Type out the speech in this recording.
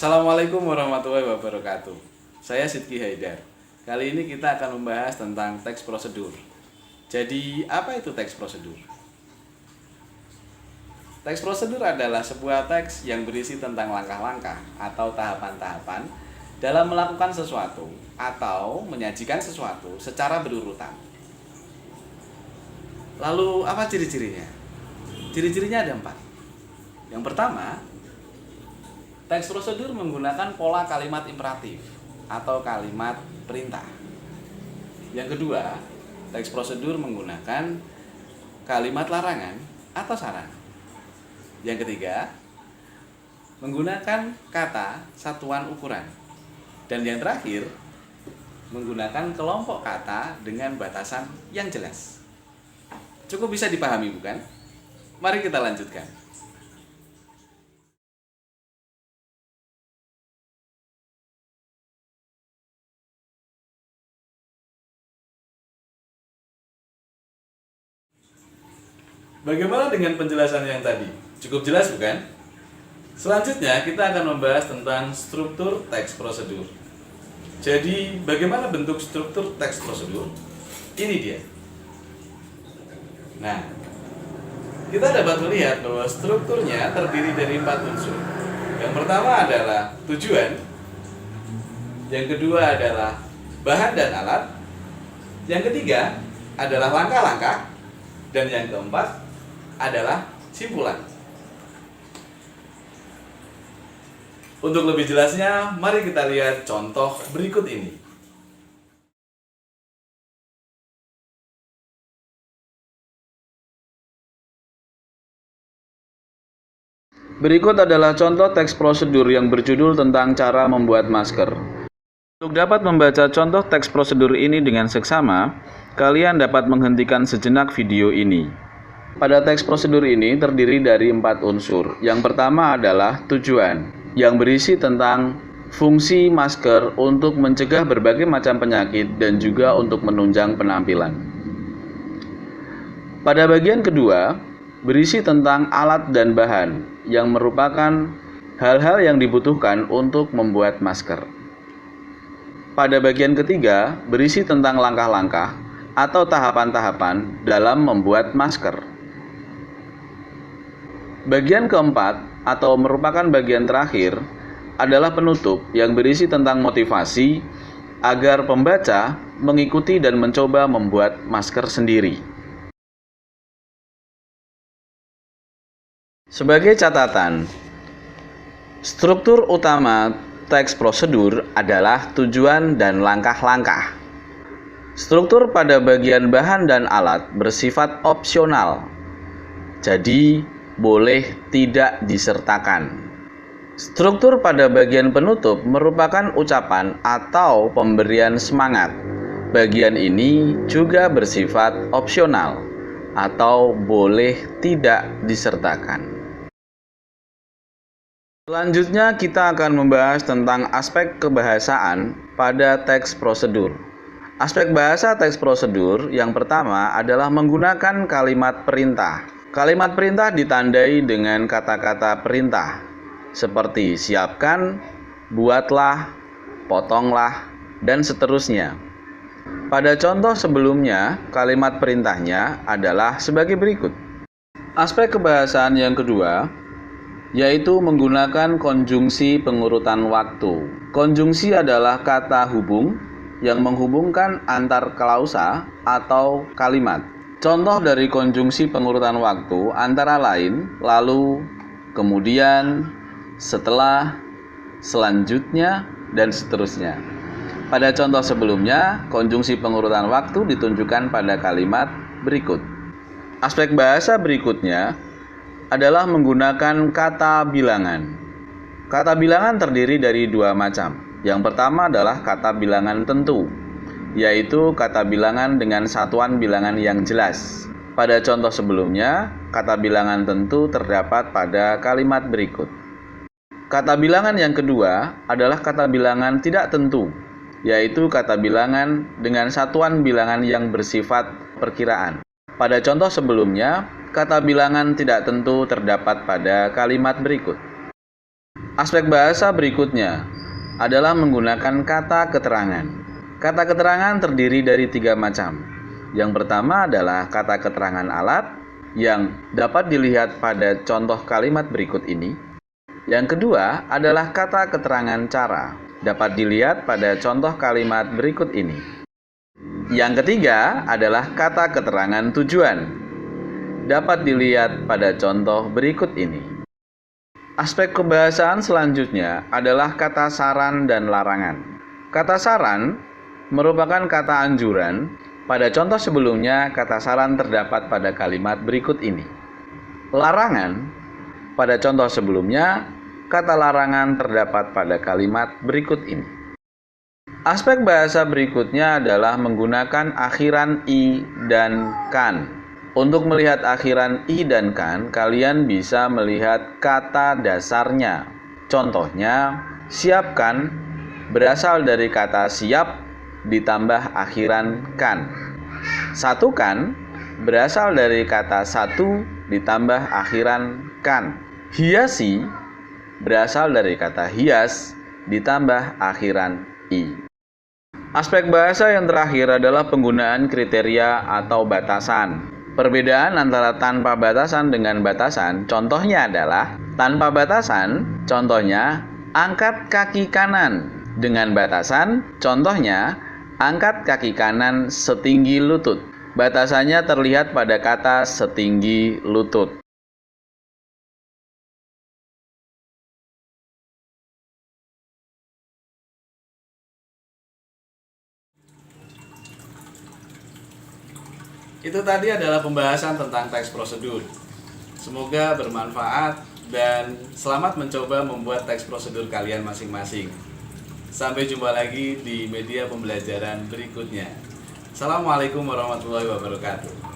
Assalamualaikum warahmatullahi wabarakatuh. Saya Sidki Haidar. Kali ini kita akan membahas tentang teks prosedur. Jadi, apa itu teks prosedur? Teks prosedur adalah sebuah teks yang berisi tentang langkah-langkah atau tahapan-tahapan dalam melakukan sesuatu atau menyajikan sesuatu secara berurutan. Lalu, apa ciri-cirinya? Ciri-cirinya ada 4. Yang pertama, teks prosedur menggunakan pola kalimat imperatif atau kalimat perintah. Yang kedua, teks prosedur menggunakan kalimat larangan atau saran. Yang ketiga, menggunakan kata satuan ukuran. Dan yang terakhir, menggunakan kelompok kata dengan batasan yang jelas. Cukup bisa dipahami, bukan? Mari kita lanjutkan. Bagaimana dengan penjelasan yang tadi? Cukup jelas, bukan? Selanjutnya kita akan membahas tentang struktur teks prosedur. Jadi, bagaimana bentuk struktur teks prosedur? Ini dia. Nah, kita dapat melihat bahwa strukturnya terdiri dari 4 unsur. Yang pertama adalah tujuan. Yang kedua adalah bahan dan alat. Yang ketiga adalah langkah-langkah. Dan yang keempat adalah simpulan. Untuk lebih jelasnya, mari kita lihat contoh berikut ini. Berikut adalah contoh teks prosedur yang berjudul tentang cara membuat masker. Untuk dapat membaca contoh teks prosedur ini dengan seksama, kalian dapat menghentikan sejenak video ini. Pada teks prosedur ini terdiri dari 4 unsur. Yang pertama adalah tujuan, yang berisi tentang fungsi masker untuk mencegah berbagai macam penyakit dan juga untuk menunjang penampilan. Pada bagian kedua, berisi tentang alat dan bahan, yang merupakan hal-hal yang dibutuhkan untuk membuat masker. Pada bagian ketiga, berisi tentang langkah-langkah atau tahapan-tahapan dalam membuat masker. Bagian keempat atau merupakan bagian terakhir adalah penutup yang berisi tentang motivasi agar pembaca mengikuti dan mencoba membuat masker sendiri. Sebagai catatan, struktur utama teks prosedur adalah tujuan dan langkah-langkah. Struktur pada bagian bahan dan alat bersifat opsional, jadi boleh tidak disertakan. Struktur pada bagian penutup merupakan ucapan atau pemberian semangat. Bagian ini juga bersifat opsional atau boleh tidak disertakan. Selanjutnya kita akan membahas tentang aspek kebahasaan pada teks prosedur. Aspek bahasa teks prosedur yang pertama adalah menggunakan kalimat perintah. Kalimat perintah ditandai dengan kata-kata perintah seperti siapkan, buatlah, potonglah, dan seterusnya. Pada contoh sebelumnya, kalimat perintahnya adalah sebagai berikut. Aspek kebahasaan yang kedua yaitu menggunakan konjungsi pengurutan waktu. Konjungsi adalah kata hubung yang menghubungkan antar klausa atau kalimat. Contoh dari konjungsi pengurutan waktu antara lain lalu, kemudian, setelah, selanjutnya, dan seterusnya. Pada contoh sebelumnya, konjungsi pengurutan waktu ditunjukkan pada kalimat berikut. Aspek bahasa berikutnya adalah menggunakan kata bilangan. Kata bilangan terdiri dari 2 macam. Yang pertama adalah kata bilangan tentu, yaitu kata bilangan dengan satuan bilangan yang jelas. Pada contoh sebelumnya, kata bilangan tentu terdapat pada kalimat berikut. Kata bilangan yang kedua adalah kata bilangan tidak tentu, yaitu kata bilangan dengan satuan bilangan yang bersifat perkiraan. Pada contoh sebelumnya, kata bilangan tidak tentu terdapat pada kalimat berikut. Aspek bahasa berikutnya adalah menggunakan kata keterangan. Kata keterangan terdiri dari 3 macam. Yang pertama adalah kata keterangan alat yang dapat dilihat pada contoh kalimat berikut ini. Yang kedua adalah kata keterangan cara, dapat dilihat pada contoh kalimat berikut ini. Yang ketiga adalah kata keterangan tujuan, dapat dilihat pada contoh berikut ini. Aspek kebahasaan selanjutnya adalah kata saran dan larangan. Kata saran merupakan kata anjuran. Pada contoh sebelumnya, kata saran terdapat pada kalimat berikut ini. Larangan, pada contoh sebelumnya, kata larangan terdapat pada kalimat berikut ini. Aspek bahasa berikutnya adalah menggunakan akhiran i dan kan. Untuk melihat akhiran i dan kan, kalian bisa melihat kata dasarnya. Contohnya, siapkan berasal dari kata siap ditambah akhiran kan. Satukan berasal dari kata satu ditambah akhiran kan. Hiasi berasal dari kata hias ditambah akhiran i. Aspek bahasa yang terakhir adalah penggunaan kriteria atau batasan. Perbedaan antara tanpa batasan dengan batasan, contohnya adalah tanpa batasan, contohnya angkat kaki kanan. Dengan batasan, contohnya angkat kaki kanan setinggi lutut. Batasannya terlihat pada kata setinggi lutut. Itu tadi adalah pembahasan tentang teks prosedur. Semoga bermanfaat dan selamat mencoba membuat teks prosedur kalian masing-masing. Sampai jumpa lagi di media pembelajaran berikutnya. Assalamualaikum warahmatullahi wabarakatuh.